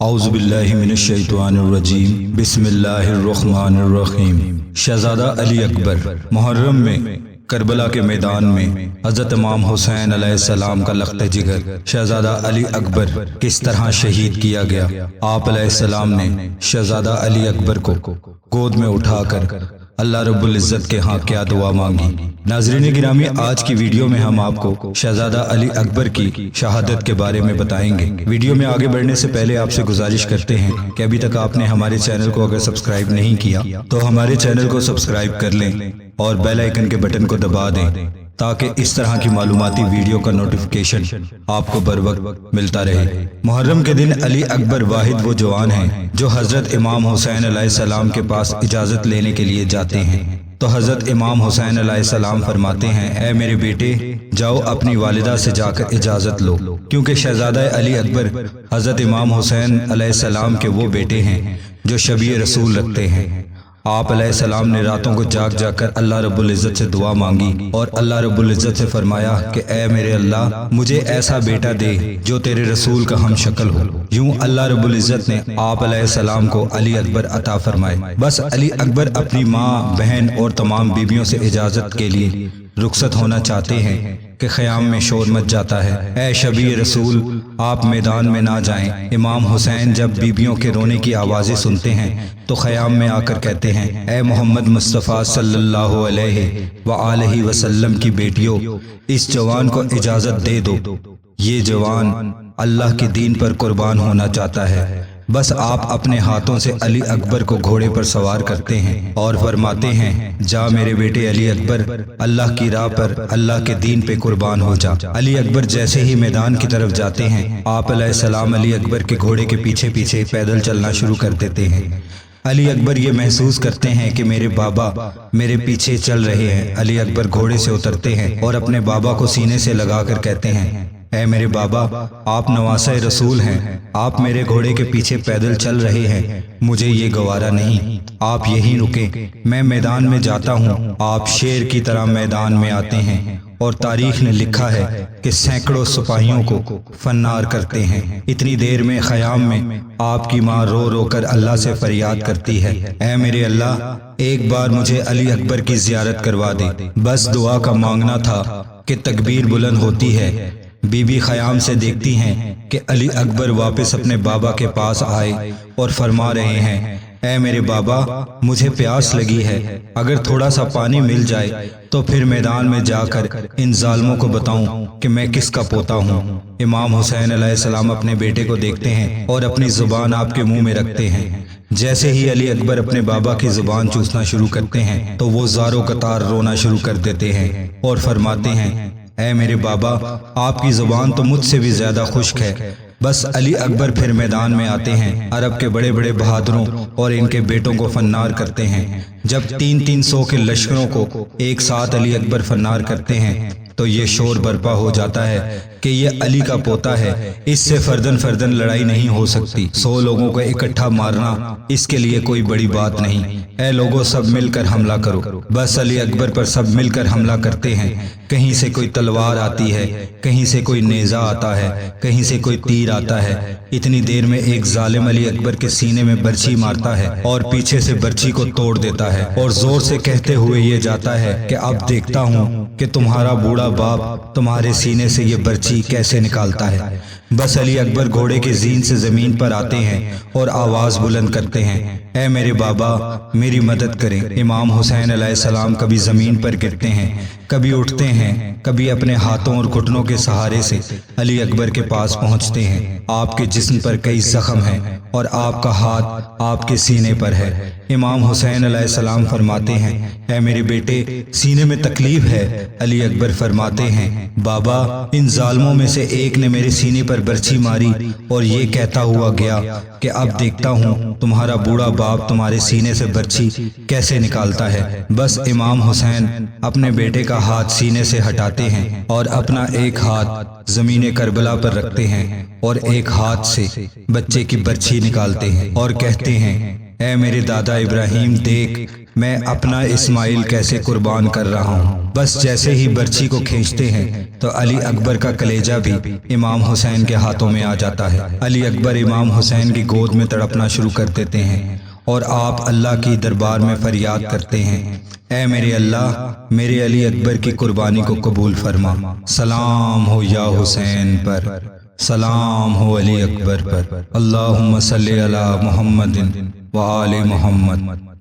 اعوذ باللہ من الشیطان الرجیم بسم اللہ الرحمن الرحیم۔ شہزادہ علی اکبر محرم میں کربلا کے میدان میں حضرت امام حسین علیہ السلام کا لخت جگر شہزادہ علی اکبر کس طرح شہید کیا گیا۔ آپ علیہ السلام نے شہزادہ علی اکبر کو گود میں اٹھا کر اللہ رب العزت کے ہاں کیا دعا مانگی۔ ناظرین گرامی، آج کی ویڈیو میں ہم آپ کو شہزادہ علی اکبر کی شہادت کے بارے میں بتائیں گے۔ ویڈیو میں آگے بڑھنے سے پہلے آپ سے گزارش کرتے ہیں کہ ابھی تک آپ نے ہمارے چینل کو اگر سبسکرائب نہیں کیا تو ہمارے چینل کو سبسکرائب کر لیں اور بیل آئیکن کے بٹن کو دبا دیں تاکہ اس طرح کی معلوماتی ویڈیو کا نوٹیفیکیشن آپ کو بر وقت ملتا رہے۔ محرم کے دن علی اکبر واحد وہ جوان ہیں جو حضرت امام حسین علیہ السلام کے پاس اجازت لینے کے لیے جاتے ہیں تو حضرت امام حسین علیہ السلام فرماتے ہیں، اے میرے بیٹے، جاؤ اپنی والدہ سے جا کر اجازت لو، کیونکہ شہزادہ علی اکبر حضرت امام حسین علیہ السلام کے وہ بیٹے ہیں جو شبیہ رسول رکھتے ہیں۔ آپ علیہ السلام نے راتوں کو جاگ جا کر اللہ رب العزت سے دعا مانگی اور اللہ رب العزت سے فرمایا کہ اے میرے اللہ، مجھے ایسا بیٹا دے جو تیرے رسول کا ہم شکل ہو۔ یوں اللہ رب العزت نے آپ علیہ السلام کو علی اکبر عطا فرمائے۔ بس علی اکبر اپنی ماں، بہن اور تمام بیویوں سے اجازت کے لیے رخصت ہونا چاہتے ہیں کہ خیام میں شور مچ جاتا ہے، اے شبیہ رسول، آپ میدان میں نہ جائیں۔ امام حسین جب بیبیوں کے رونے کی آوازیں سنتے ہیں تو خیام میں آ کر کہتے ہیں، اے محمد مصطفیٰ صلی اللہ علیہ وآلہ وسلم کی بیٹیوں، اس جوان کو اجازت دے دو، یہ جوان اللہ کے دین پر قربان ہونا چاہتا ہے۔ بس آپ اپنے ہاتھوں سے علی اکبر کو گھوڑے پر سوار کرتے ہیں اور فرماتے ہیں، جا میرے بیٹے علی اکبر، اللہ کی راہ پر اللہ کے دین پہ قربان ہو جا۔ علی اکبر جیسے ہی میدان کی طرف جاتے ہیں، آپ علیہ السلام علی اکبر کے گھوڑے کے پیچھے پیچھے پیدل چلنا شروع کر دیتے ہیں۔ علی اکبر یہ محسوس کرتے ہیں کہ میرے بابا میرے پیچھے چل رہے ہیں۔ علی اکبر گھوڑے سے اترتے ہیں اور اپنے بابا کو سینے سے لگا کر کہتے ہیں، اے میرے بابا، آپ نواسہ رسول ہیں، آپ میرے گھوڑے کے پیچھے پیدل چل رہے ہیں، مجھے یہ گوارا نہیں، آپ یہیں رکیں، میں میدان میں جاتا ہوں۔ آپ شیر کی طرح میدان میں آتے ہیں اور تاریخ نے لکھا ہے کہ سینکڑوں سپاہیوں کو فنار کرتے ہیں۔ اتنی دیر میں خیام میں آپ کی ماں رو رو کر اللہ سے فریاد کرتی ہے، اے میرے اللہ، ایک بار مجھے علی اکبر کی زیارت کروا دے، بس دعا کا مانگنا تھا کہ تکبیر بلند ہوتی ہے۔ بی بی خیام سے دیکھتی ہیں کہ علی اکبر واپس اپنے بابا کے پاس آئے اور فرما رہے ہیں، اے میرے بابا، مجھے پیاس لگی ہے، اگر تھوڑا سا پانی مل جائے تو پھر میدان میں جا کر ان ظالموں کو بتاؤں کہ میں کس کا پوتا ہوں۔ امام حسین علیہ السلام اپنے بیٹے کو دیکھتے ہیں اور اپنی زبان آپ کے منہ میں رکھتے ہیں۔ جیسے ہی علی اکبر اپنے بابا کی زبان چوسنا شروع کرتے ہیں تو وہ زار و قطار رونا شروع کر دیتے ہیں اور فرماتے ہیں، اے میرے بابا، آپ کی زبان تو مجھ سے بھی زیادہ خشک ہے۔ بس علی اکبر پھر میدان میں آتے ہیں، عرب کے بڑے بڑے بہادروں اور ان کے بیٹوں کو فنار کرتے ہیں۔ جب 300 کے لشکروں کو ایک ساتھ علی اکبر فنار کرتے ہیں تو یہ شور برپا ہو جاتا ہے کہ یہ علی کا پوتا ہے، اس سے فردن فردن لڑائی نہیں ہو سکتی، 100 لوگوں کو اکٹھا مارنا اس کے لیے کوئی بڑی بات نہیں، اے لوگوں سب مل کر حملہ کرو۔ بس علی اکبر پر سب مل کر حملہ کرتے ہیں، کہیں سے کوئی تلوار آتی ہے، کہیں سے کوئی نیزہ آتا ہے، کہیں سے کوئی تیر آتا ہے۔ اتنی دیر میں ایک ظالم علی اکبر کے سینے میں برچھی مارتا ہے اور پیچھے سے برچھی کو توڑ دیتا ہے اور زور سے کہتے ہوئے یہ جاتا ہے کہ اب دیکھتا ہوں کہ تمہارا بوڑھا باپ تمہارے سینے سے یہ برچھی کیسے نکالتا ہے۔ بس علی اکبر گھوڑے کے زین سے زمین پر آتے ہیں اور آواز بلند کرتے ہیں، اے میرے بابا، میری مدد کریں۔ امام حسین علیہ السلام کبھی زمین پر گرتے ہیں، کبھی اٹھتے ہیں، کبھی اپنے ہاتھوں اور گھٹنوں کے سہارے سے علی اکبر کے پاس پہنچتے ہیں۔ آپ کے جسم پر کئی زخم ہیں اور آپ کا ہاتھ آپ کے سینے پر ہے۔ امام حسین علیہ السلام فرماتے ہیں، اے میرے بیٹے، سینے میں تکلیف ہے؟ علی اکبر فرماتے ہیں، بابا، ان ظالموں میں سے ایک نے میرے سینے پر برچھی ماری اور یہ کہتا ہوا گیا کہ اب دیکھتا ہوں تمہارا بوڑھا باپ تمہارے سینے سے برچھی کیسے نکالتا ہے۔ بس امام حسین اپنے بیٹے کا ہاتھ سینے سے ہٹاتے ہیں اور اپنا ایک ہاتھ زمین کربلا پر رکھتے ہیں اور ایک ہاتھ سے بچے کی برچھی نکالتے ہیں اور کہتے ہیں، اے میرے دادا ابراہیم دیکھ میں اپنا اسماعیل کیسے قربان کر رہا ہوں۔ بس جیسے ہی برچھی کو کھینچتے ہیں تو علی اکبر کا کلیجہ بھی امام حسین کے ہاتھوں میں آ جاتا ہے۔ علی اکبر امام حسین کی گود میں تڑپنا شروع کر دیتے ہیں اور آپ اللہ کی دربار میں فریاد کرتے ہیں، اے میرے اللہ میرے علی اکبر کی قربانی کو قبول فرما۔ سلام ہو یا حسین پر، سلام ہو علی اکبر پر، اللہم صلی علی محمد و آل محمد۔